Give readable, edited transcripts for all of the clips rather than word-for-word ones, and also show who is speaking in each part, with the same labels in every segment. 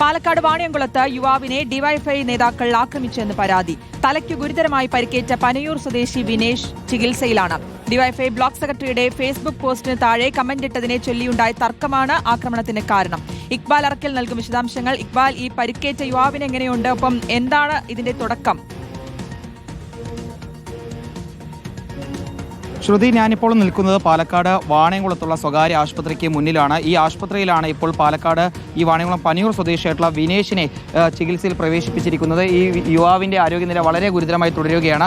Speaker 1: പാലക്കാട് വാണിയംകുളത്ത് യുവാവിനെ ഡിവൈഎഫ്ഐ നേതാക്കൾ ആക്രമിച്ചെന്ന് പരാതി. തലയ്ക്ക് ഗുരുതരമായി പരിക്കേറ്റ പനയൂർ സ്വദേശി വിനേഷ് ചികിത്സയിലാണ്. ഡിവൈഎഫ്ഐ ബ്ലോക്ക് സെക്രട്ടറിയുടെ ഫേസ്ബുക്ക് പോസ്റ്റിന് താഴെ കമന്റിട്ടതിനെ ചൊല്ലിയുണ്ടായ തർക്കമാണ് ആക്രമണത്തിന് കാരണം. ഇക്ബാൽ അറക്കൽ നൽകും വിശദാംശങ്ങൾ. ഇക്ബാൽ, ഈ പരിക്കേറ്റ യുവാവിന് എങ്ങനെയുണ്ട്? ഒപ്പം എന്താണ് ഇതിന്റെ തുടക്കം?
Speaker 2: ശ്രുതി, ഞാനിപ്പോൾ നിൽക്കുന്നത് പാലക്കാട് വാണിയംകുളത്തുള്ള സ്വകാര്യ ആശുപത്രിക്ക് മുന്നിലാണ്. ഈ ആശുപത്രിയിലാണ് ഇപ്പോൾ പാലക്കാട് ഈ വാണിയംകുളം പനയൂർ സ്വദേശിയായിട്ടുള്ള വിനേഷിനെ ചികിത്സയിൽ പ്രവേശിപ്പിച്ചിരിക്കുന്നത്. ഈ യുവാവിൻ്റെ ആരോഗ്യനില വളരെ ഗുരുതരമായി തുടരുകയാണ്.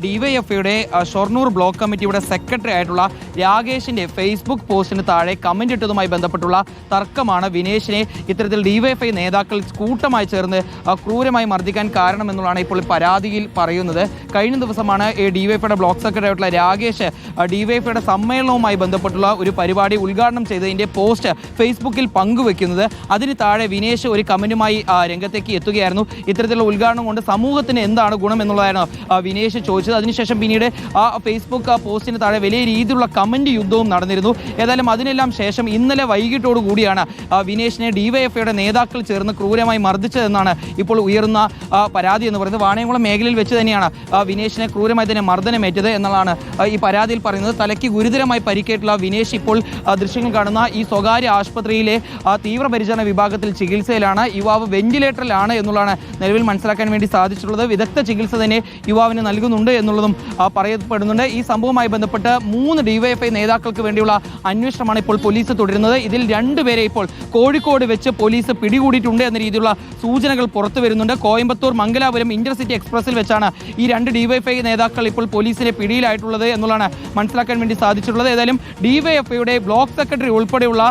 Speaker 2: ഡിവൈഎഫ്ഐയുടെ ഷൊർണൂർ ബ്ലോക്ക് കമ്മിറ്റിയുടെ സെക്രട്ടറി ആയിട്ടുള്ള രാകേഷിൻ്റെ ഫേസ്ബുക്ക് പോസ്റ്റിന് താഴെ കമന്റ് ഇട്ടതുമായി ബന്ധപ്പെട്ടുള്ള തർക്കമാണ് വിനേഷിനെ ഇത്തരത്തിൽ ഡിവൈഎഫ്ഐ നേതാക്കൾ കൂട്ടമായി ചേർന്ന് ക്രൂരമായി മർദ്ദിക്കാൻ കാരണമെന്നുള്ളതാണ് ഇപ്പോൾ പരാതിയിൽ പറയുന്നത്. കഴിഞ്ഞ ദിവസമാണ് ഈ ഡിവൈഎഫ്ഐയുടെ ബ്ലോക്ക് സെക്രട്ടറി ആയിട്ടുള്ള രാകേഷ് ഡിവൈഎഫ്ഐയുടെ സമ്മേളനവുമായി ബന്ധപ്പെട്ടുള്ള ഒരു പരിപാടി ഉദ്ഘാടനം ചെയ്തതിൻ്റെ പോസ്റ്റ് ഫേസ്ബുക്കിൽ പങ്കുവെക്കുന്നത്. അതിന് താഴെ വിനേഷ് ഒരു കമന്റുമായി രംഗത്തേക്ക് എത്തുകയായിരുന്നു. ഇത്തരത്തിലുള്ള ഉദ്ഘാടനം കൊണ്ട് സമൂഹത്തിന് എന്താണ് ഗുണം എന്നുള്ളതാണ് വിനേഷ് ചോദിച്ചത്. അതിനുശേഷം പിന്നീട് ആ ഫേസ്ബുക്ക് പോസ്റ്റിന് താഴെ വലിയ രീതിയിലുള്ള കമന്റ് യുദ്ധവും നടന്നിരുന്നു. ഏതായാലും അതിനെല്ലാം ശേഷം ഇന്നലെ വൈകിട്ടോടു കൂടിയാണ് വിനേഷിനെ ഡിവൈഎഫ്ഐയുടെ നേതാക്കൾ ചേർന്ന് ക്രൂരമായി മർദ്ദിച്ചതെന്നാണ് ഇപ്പോൾ ഉയർന്ന പരാതി എന്ന് പറയുന്നത്. വാണിയംകുളം മേഖലയിൽ വെച്ച് തന്നെയാണ് വിനേഷിനെ ക്രൂരമായി തന്നെ മർദ്ദനമേറ്റത് എന്നുള്ളതാണ് ഈ പരാതിയിൽ പറയുന്നത്. തലയ്ക്ക് ഗുരുതരമായി പരിക്കേറ്റുള്ള വിനേഷ് ഇപ്പോൾ ദൃശ്യങ്ങൾ കാണുന്ന ഈ സ്വകാര്യ ആശുപത്രിയിലെ തീവ്രപരിചരണ വിഭാഗത്തിൽ ചികിത്സയിലാണ്. യുവാവ് വെന്റിലേറ്ററിലാണ് എന്നുള്ളതാണ് നിലവിൽ മനസ്സിലാക്കാൻ വേണ്ടി സാധിച്ചിട്ടുള്ളത്. വിദഗ്ധ ചികിത്സ തന്നെ യുവാവിന് നൽകുന്നുണ്ട് എന്നുള്ളതും പറയപ്പെടുന്നുണ്ട്. ഈ സംഭവവുമായി ബന്ധപ്പെട്ട് 3 ഡിവൈഎഫ്ഐ നേതാക്കൾക്ക് വേണ്ടിയുള്ള അന്വേഷണമാണ് ഇപ്പോൾ പോലീസ് തുടരുന്നത്. ഇതിൽ 2 പേരെ ഇപ്പോൾ കോഴിക്കോട് വെച്ച് പോലീസ് പിടികൂടിയിട്ടുണ്ട് എന്ന രീതിയിലുള്ള സൂചനകൾ പുറത്തു വരുന്നുണ്ട്. കോയമ്പത്തൂർ മംഗലാപുരം ഇന്റർസിറ്റി എക്സ്പ്രസിൽ വെച്ചാണ് ഈ 2 ഡിവൈഎഫ്ഐ നേതാക്കൾ ഇപ്പോൾ പോലീസിന്റെ പിടിയിലായിട്ടുള്ളത് എന്നുള്ളതാണ് മനസ്സിലാക്കാൻ വേണ്ടി സാധിച്ചിട്ടുള്ളത്. ഏതായാലും ഡിവൈഎഫ്ഐയുടെ ബ്ലോക്ക് സെക്രട്ടറി ഉൾപ്പെടെയുള്ള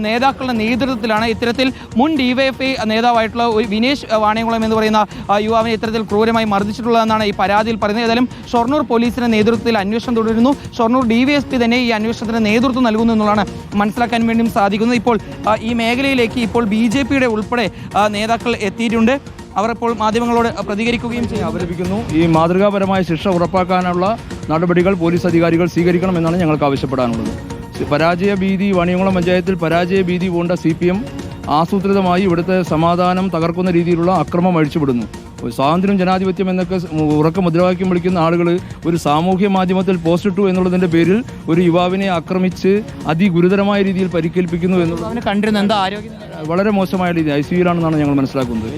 Speaker 2: നേതാക്കളുടെ നേതൃത്വത്തിലാണ് ഇത്തരത്തിൽ മുൻ ഡിവൈഎഫ്ഐ നേതാവായിട്ടുള്ള ഒരു വിനേഷ് വാണിയംകുളം എന്ന് പറയുന്ന യുവാവിനെ ഇത്തരത്തിൽ ക്രൂരമായി മർദ്ദിച്ചിട്ടുള്ളതെന്നാണ് ഈ പരാതിയിൽ പറയുന്നത്. ഏതായാലും ഷൊർണൂർ പോലീസിന്റെ നേതൃത്വത്തിൽ അന്വേഷണം തുടരുന്നു. ഷൊർണൂർ ഡിവൈഎസ്പി തന്നെ ഈ അന്വേഷണത്തിന് നേതൃത്വം നൽകുന്നു എന്നുള്ളതാണ് മനസ്സിലാക്കാൻ വേണ്ടിയും സാധിക്കുന്നത്. ഇപ്പോൾ ഈ മേഖലയിലേക്ക് ഇപ്പോൾ BJPയുടെ ഉൾപ്പെടെ നേതാക്കൾ എത്തിയിട്ടുണ്ട്. അവർ ഇപ്പോൾ മാധ്യമങ്ങളോട് പ്രതികരിക്കുകയും
Speaker 3: അപലപിക്കുന്നു. ഈ മാതൃകാപരമായ ശിക്ഷ ഉറപ്പാക്കാനുള്ള നടപടികൾ പോലീസ് അധികാരികൾ സ്വീകരിക്കണമെന്നാണ് ഞങ്ങൾക്ക് ആവശ്യപ്പെടാനുള്ളത്. പരാജയ ഭീതി വാണിയംകുളം പഞ്ചായത്തിൽ പരാജയ ഭീതി പൂണ്ട CPM ആസൂത്രിതമായി ഇവിടുത്തെ സമാധാനം തകർക്കുന്ന രീതിയിലുള്ള അക്രമം അഴിച്ചുവിടുന്നു. സ്വാതന്ത്ര്യം ജനാധിപത്യം എന്നൊക്കെ ഉറക്ക മുദ്രാവാക്യം വിളിക്കുന്ന ആളുകൾ ഒരു സാമൂഹ്യ മാധ്യമത്തിൽ പോസ്റ്റ് ഇട്ടു എന്നുള്ളതിൻ്റെ പേരിൽ ഒരു യുവാവിനെ ആക്രമിച്ച് അതിഗുരുതരമായ രീതിയിൽ പരിക്കേൽപ്പിക്കുന്നു എന്നുള്ളത്
Speaker 2: കണ്ടിരുന്ന എന്താ ആരോഗ്യം
Speaker 3: വളരെ മോശമായ രീതി ICUവിലാണെന്നാണ് ഞങ്ങൾ മനസ്സിലാക്കുന്നത്.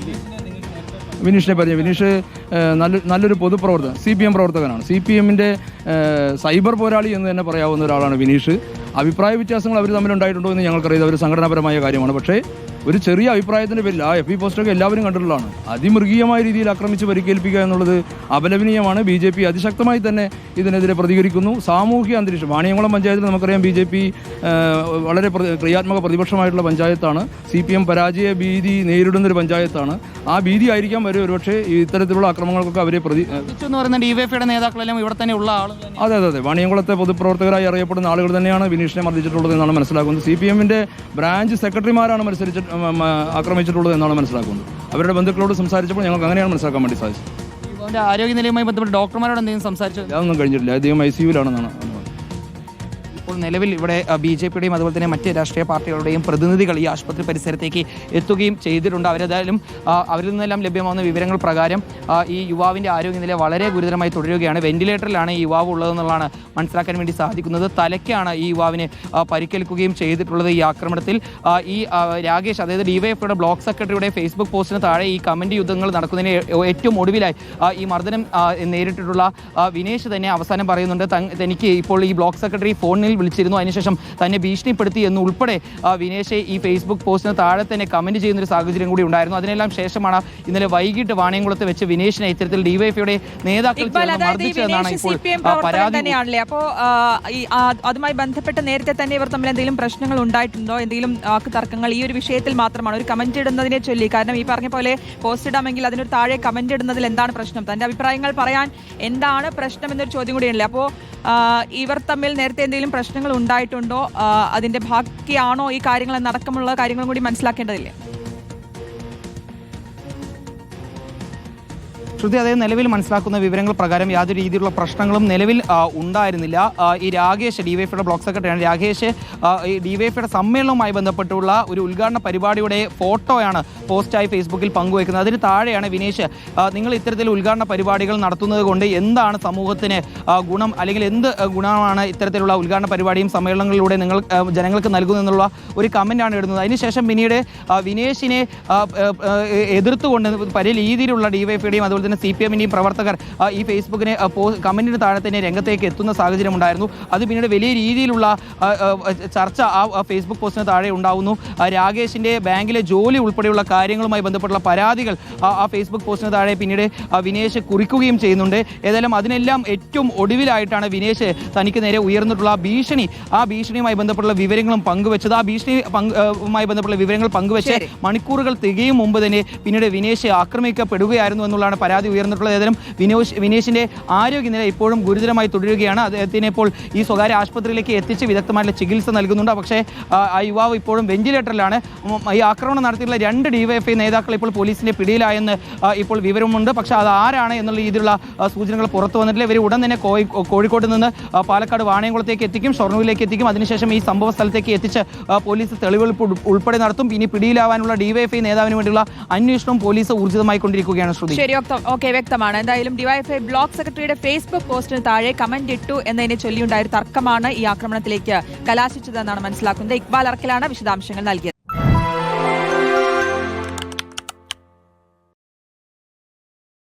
Speaker 3: വിനീഷിനെ പറഞ്ഞു. വിനീഷ് നല്ലൊരു പൊതുപ്രവർത്തകൻ, CPM പ്രവർത്തകനാണ്. CPMൻ്റെ സൈബർ പോരാളി എന്ന് തന്നെ പറയാവുന്ന ഒരാളാണ് വിനീഷ്. അഭിപ്രായ വ്യത്യാസങ്ങൾ അവർ തമ്മിലുണ്ടായിട്ടുണ്ടോ എന്ന് ഞങ്ങൾക്കറിയാം. അവർ സംഘടനാപരമായ കാര്യമാണ്. പക്ഷേ ഒരു ചെറിയ അഭിപ്രായത്തിൻ്റെ പേരിൽ ആ FB പോസ്റ്റൊക്കെ എല്ലാവരും കണ്ടിട്ടുള്ളതാണ്. അതിമൃഗീയമായ രീതിയിൽ ആക്രമിച്ച് പരിക്കേൽപ്പിക്കുക എന്നുള്ളത് അപലപനീയമാണ്. BJP അതിശക്തമായി തന്നെ ഇതിനെതിരെ പ്രതികരിക്കുന്നു. സാമൂഹിക അന്തരീക്ഷം വാണിയംകുളം പഞ്ചായത്തിൽ നമുക്കറിയാം BJP വളരെ ക്രിയാത്മക പ്രതിപക്ഷമായിട്ടുള്ള പഞ്ചായത്താണ്. CPM പരാജയ ഭീതി നേരിടുന്നൊരു പഞ്ചായത്താണ്. ആ ഭീതി ആയിരിക്കാം വരെ ഒരുപക്ഷെ ഇത്തരത്തിലുള്ള ആക്രമണങ്ങൾക്കൊക്കെ അവരെ
Speaker 2: ഡിവൈഎഫ്ഐയുടെ നേതാക്കളെല്ലാം ഇവിടെ തന്നെ ഉള്ള ആളുകൾ.
Speaker 3: അതെ, വാണിയംകുളത്തെ പൊതുപ്രവർത്തകരായി അറിയപ്പെടുന്ന ആളുകൾ തന്നെയാണ് വിനീഷിനെ മർദ്ദിച്ചിട്ടുള്ളത് എന്നാണ് മനസ്സിലാക്കുന്നത്. CPMൻ്റെ ബ്രാഞ്ച് സെക്രട്ടറിമാരാണ് ആക്രമിച്ചിട്ടുള്ളത് എന്നാണ് മനസ്സിലാക്കുന്നത്. അവരുടെ ബന്ധുക്കളോട് സംസാരിച്ചപ്പോൾ ഞങ്ങൾക്ക് അങ്ങനെയാണ് മനസ്സിലാക്കാൻ വേണ്ടി സാധിച്ചത്.
Speaker 2: ആരോഗ്യനിലയുമായി ബന്ധപ്പെട്ട് ഡോക്ടർമാരോട് എന്തെങ്കിലും സംസാരിച്ചത്?
Speaker 3: അതൊന്നും കഴിഞ്ഞിട്ടില്ല. അദ്ദേഹം ICUവിലാണെന്നാണ്.
Speaker 2: ഇപ്പോൾ നിലവിൽ ഇവിടെ BJPയുടെയും അതുപോലെ തന്നെ മറ്റ് രാഷ്ട്രീയ പാർട്ടികളുടെയും പ്രതിനിധികൾ ഈ ആശുപത്രി പരിസരത്തേക്ക് എത്തുകയും ചെയ്തിട്ടുണ്ട്. അവരേതായാലും അവരിൽ നിന്നെല്ലാം ലഭ്യമാകുന്ന വിവരങ്ങൾ പ്രകാരം ഈ യുവാവിൻ്റെ ആരോഗ്യനില വളരെ ഗുരുതരമായി തുടരുകയാണ്. വെന്റിലേറ്ററിലാണ് ഈ യുവാവ് ഉള്ളതെന്നുള്ളതാണ് മനസ്സിലാക്കാൻ വേണ്ടി സാധിക്കുന്നത്. തലയ്ക്കാണ് ഈ യുവാവിനെ പരിക്കേൽക്കുകയും ചെയ്തിട്ടുള്ളത്. ഈ ആക്രമണത്തിൽ ഈ രാകേഷ്, അതായത് ഡിവൈഎഫ്ഐയുടെ ബ്ലോക്ക് സെക്രട്ടറിയുടെ ഫേസ്ബുക്ക് പോസ്റ്റിന് താഴെ ഈ കമന്റ് യുദ്ധങ്ങൾ നടക്കുന്നതിന് ഏറ്റവും ഒടുവിലായി ഈ മർദ്ദനം നേരിട്ടിട്ടുള്ള വിനേഷ് തന്നെ അവസാനം പറയുന്നുണ്ട്, തനിക്ക് ഇപ്പോൾ ഈ ബ്ലോക്ക് സെക്രട്ടറി ഫോണിൽ വിളിച്ചിരുന്നു, അതിനുശേഷം തന്നെ ഭീഷണിപ്പെടുത്തി എന്ന് ഉൾപ്പെടെ വിനേഷ് ഈ ഫേസ്ബുക്ക് പോസ്റ്റിന് താഴെ തന്നെ കമന്റ് ചെയ്യുന്ന ഒരു സാഹചര്യം കൂടി ഉണ്ടായിരുന്നു. അതിനെല്ലാം ശേഷമാണ് ഇന്നലെ വൈകിട്ട് വാണിയംകുളത്ത് വെച്ച് വിനേഷിനെ ഇത്തരത്തിൽ ഡിവൈഎഫ്ഐയുടെ നേതാക്കൾ മർദ്ദിച്ചതെന്നാണ് ഇപ്പോൾ പരാതി.
Speaker 1: അപ്പോൾ അതുമായി ബന്ധപ്പെട്ട് നേരത്തെ തന്നെ ഇവർ തമ്മിൽ എന്തെങ്കിലും പ്രശ്നങ്ങൾ ഉണ്ടായിട്ടുണ്ടോ? എന്തെങ്കിലും തർക്കങ്ങൾ ഈ ഒരു വിഷയത്തിൽ മാത്രമാണ്? ഒരു കമന്റ് ഇടുന്നതിനെ ചൊല്ലി, കാരണം ഈ പറഞ്ഞ പോലെ പോസ്റ്റ് ഇടാമെങ്കിൽ അതിനൊരു താഴെ കമന്റ് ഇടുന്നതിൽ എന്താണ് പ്രശ്നം? തന്റെ അഭിപ്രായങ്ങൾ പറയാൻ എന്താണ് പ്രശ്നം എന്നൊരു ചോദ്യം കൂടിയല്ലേ. അപ്പോൾ ഇവർ തമ്മിൽ നേരത്തെ എന്തെങ്കിലും പ്രശ്നങ്ങൾ ഉണ്ടായിട്ടുണ്ടോ? അതിന്റെ ബാക്കിയാണോ ഈ കാര്യങ്ങൾ എന്നടക്കമുള്ള കാര്യങ്ങളും കൂടി മനസ്സിലാക്കേണ്ടതില്ലേ?
Speaker 2: ശ്രുതി, അതായത് നിലവിൽ മനസ്സിലാക്കുന്ന വിവരങ്ങൾ പ്രകാരം യാതൊരു രീതിയിലുള്ള പ്രശ്നങ്ങളും നിലവിൽ ഉണ്ടായിരുന്നില്ല. ഈ രാകേഷ് ഡിവൈഎഫ്ഐയുടെ ബ്ലോക്ക് സെക്രട്ടറിയാണ്. രാകേഷ് ഈ ഡിവൈഎഫ്ഐയുടെ സമ്മേളനവുമായി ബന്ധപ്പെട്ടുള്ള ഒരു ഉദ്ഘാടന പരിപാടിയുടെ ഫോട്ടോയാണ് പോസ്റ്റായി ഫേസ്ബുക്കിൽ പങ്കുവയ്ക്കുന്നത്. അതിന് താഴെയാണ് വിനേഷ്, നിങ്ങൾ ഇത്തരത്തിൽ ഉദ്ഘാടന പരിപാടികൾ നടത്തുന്നത് കൊണ്ട് എന്താണ് സമൂഹത്തിന് ഗുണം, അല്ലെങ്കിൽ എന്ത് ഗുണമാണ് ഇത്തരത്തിലുള്ള ഉദ്ഘാടന പരിപാടിയും സമ്മേളനങ്ങളിലൂടെ നിങ്ങൾ ജനങ്ങൾക്ക് നൽകുന്നതെന്നുള്ള ഒരു കമൻറ്റാണ് ഇടുന്നത്. അതിനുശേഷം പിന്നീട് വിനേഷിനെ എതിർത്തുകൊണ്ട് പല രീതിയിലുള്ള ഡിവൈഎഫ്ഐയുടെയും അതുപോലെ തന്നെ CPM-ൻ്റെയും പ്രവർത്തകർ ഈ ഫേസ്ബുക്കിനെ കമൻറ്റിന് താഴെ തന്നെ രംഗത്തേക്ക് എത്തുന്ന സാഹചര്യം ഉണ്ടായിരുന്നു. അത് പിന്നീട് വലിയ രീതിയിലുള്ള ചർച്ച ആ ഫേസ്ബുക്ക് പോസ്റ്റിന് താഴെ ഉണ്ടാവുന്നു. രാകേഷിൻ്റെ ബാങ്കിലെ ജോലി ഉൾപ്പെടെയുള്ള കാര്യങ്ങളുമായി ബന്ധപ്പെട്ടുള്ള പരാതികൾ ആ ഫേസ്ബുക്ക് പോസ്റ്റിന് താഴെ പിന്നീട് വിനേഷ് കുറിക്കുകയും ചെയ്യുന്നുണ്ട്. ഏതായാലും അതിനെല്ലാം ഏറ്റവും ഒടുവിലായിട്ടാണ് വിനേഷ് തനിക്ക് നേരെ ഉയർന്നിട്ടുള്ള ഭീഷണി, ആ ഭീഷണിയുമായി ബന്ധപ്പെട്ടുള്ള വിവരങ്ങളും പങ്കുവെച്ചത്. ആ ഭീഷണിയുമായി ബന്ധപ്പെട്ടുള്ള വിവരങ്ങൾ പങ്കുവെച്ച് മണിക്കൂറുകൾ തികയും മുമ്പ് തന്നെ പിന്നീട് വിനേഷ് ആക്രമിക്കപ്പെടുകയായിരുന്നു എന്നുള്ളതാണ് പരാതി ഉയർന്നിട്ടുള്ളത്. ഏതായാലും വിനേഷിന്റെ ആരോഗ്യനില ഇപ്പോഴും ഗുരുതരമായി തുടരുകയാണ്. അദ്ദേഹത്തിനെ ഇപ്പോൾ ഈ സ്വകാര്യ ആശുപത്രിയിലേക്ക് എത്തിച്ച് വിദഗ്ധമായിട്ടുള്ള ചികിത്സ നൽകുന്നുണ്ട്. പക്ഷേ ആ യുവാവ് ഇപ്പോഴും വെന്റിലേറ്ററിലാണ്. ഈ ആക്രമണം നടത്തിയിട്ടുള്ള 2 ഡിവൈഎഫ്ഐ നേതാക്കൾ ഇപ്പോൾ പോലീസിന്റെ പിടിയിലായെന്ന് ഇപ്പോൾ വിവരമുണ്ട്. പക്ഷേ അത് ആരാണ് എന്നുള്ള രീതിയിലുള്ള സൂചനകൾ പുറത്തു വന്നിട്ടില്ല. ഇവർ ഉടൻ തന്നെ കോഴിക്കോട് നിന്ന് പാലക്കാട് വാണിയംകുളത്തേക്ക് എത്തിക്കും, ഷൊർണൂരിലേക്ക് എത്തിക്കും. അതിനുശേഷം ഈ സംഭവ സ്ഥലത്തേക്ക് എത്തിച്ച് പോലീസ് തെളിവെടുപ്പ് ഉൾപ്പെടെ നടത്തും. ഇനി പിടിയിലാവാനുള്ള ഡിവൈഎഫ്ഐ നേതാവിന് വേണ്ടിയുള്ള അന്വേഷണം പോലീസ് ഊർജിതമായി കൊണ്ടിരിക്കുകയാണ്. ശ്രുതി,
Speaker 1: ശരി, ഓക്കെ, വ്യക്തമാണ്. എന്തായാലും ഡിവൈഎഫ്ഐ ബ്ലോക്ക് സെക്രട്ടറിയുടെ ഫേസ്ബുക്ക് പോസ്റ്റിന് താഴെ കമന്റ് ഇട്ടു എന്നതിനെ ചൊല്ലിയുണ്ടായ തർക്കമാണ് ഈ ആക്രമണത്തിലേക്ക് കലാശിച്ചതെന്നാണ് മനസ്സിലാക്കുന്നത്. ഇക്ബാൽ അറക്കലാണ് വിശദാംശങ്ങൾ നൽകിയത്.